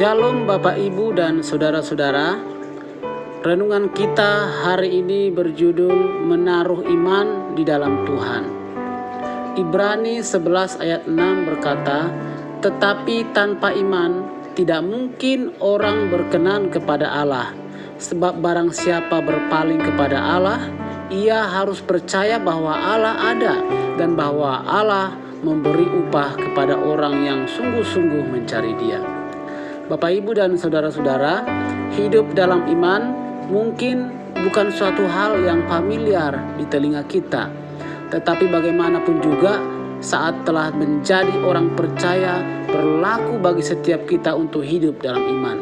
Shalom Bapak Ibu dan Saudara-saudara. Renungan kita hari ini berjudul Menaruh Iman di dalam Tuhan. Ibrani 11 ayat 6 berkata, "Tetapi tanpa iman tidak mungkin orang berkenan kepada Allah. Sebab barang siapa berpaling kepada Allah, ia harus percaya bahwa Allah ada dan bahwa Allah memberi upah kepada orang yang sungguh-sungguh mencari Dia." Bapak, Ibu, dan saudara-saudara, hidup dalam iman mungkin bukan suatu hal yang familiar di telinga kita. Tetapi bagaimanapun juga, saat telah menjadi orang percaya, berlaku bagi setiap kita untuk hidup dalam iman.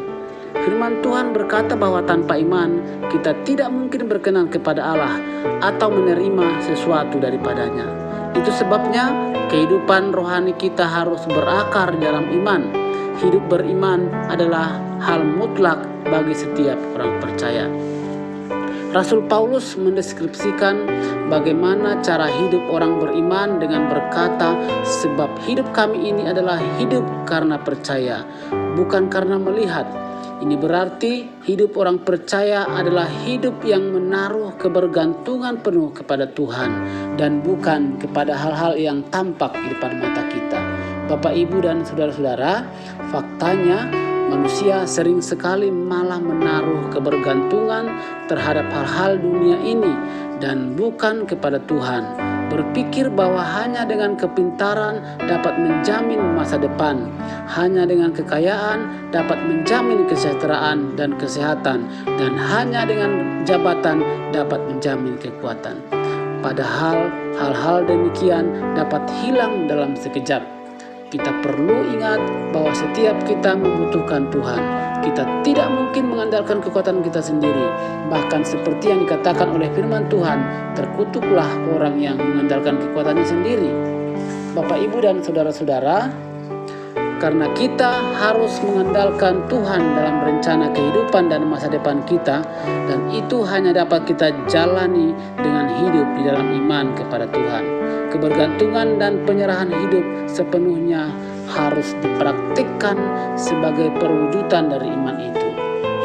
Firman Tuhan berkata bahwa tanpa iman, kita tidak mungkin berkenan kepada Allah atau menerima sesuatu daripadanya. Itu sebabnya kehidupan rohani kita harus berakar dalam iman. Hidup beriman adalah hal mutlak bagi setiap orang percaya. Rasul Paulus mendeskripsikan bagaimana cara hidup orang beriman dengan berkata, "Sebab hidup kami ini adalah hidup karena percaya, bukan karena melihat." Ini berarti hidup orang percaya adalah hidup yang menaruh kebergantungan penuh kepada Tuhan dan bukan kepada hal-hal yang tampak di depan mata kita. Bapak, Ibu, dan saudara-saudara, faktanya manusia sering sekali malah menaruh kebergantungan terhadap hal-hal dunia ini dan bukan kepada Tuhan. Berpikir bahwa hanya dengan kepintaran dapat menjamin masa depan, hanya dengan kekayaan dapat menjamin kesejahteraan dan kesehatan, dan hanya dengan jabatan dapat menjamin kekuatan. Padahal hal-hal demikian dapat hilang dalam sekejap. Kita perlu ingat bahwa setiap kita membutuhkan Tuhan. Kita tidak mungkin mengandalkan kekuatan kita sendiri. Bahkan seperti yang dikatakan oleh firman Tuhan, terkutuklah orang yang mengandalkan kekuatannya sendiri. Bapak, Ibu, dan saudara-saudara, karena kita harus mengandalkan Tuhan dalam rencana kehidupan dan masa depan kita, dan itu hanya dapat kita jalani dengan hidup di dalam iman kepada Tuhan. Kebergantungan dan penyerahan hidup sepenuhnya harus dipraktikkan sebagai perwujudan dari iman itu.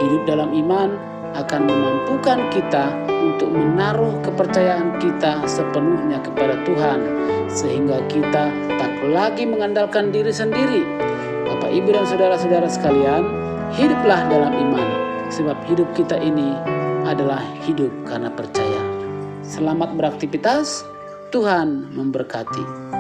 Hidup dalam iman akan memampukan kita untuk menaruh kepercayaan kita sepenuhnya kepada Tuhan, sehingga kita tak lagi mengandalkan diri sendiri. Bapak, Ibu, dan saudara-saudara sekalian, hiduplah dalam iman, sebab hidup kita ini adalah hidup karena percaya. Selamat beraktivitas, Tuhan memberkati.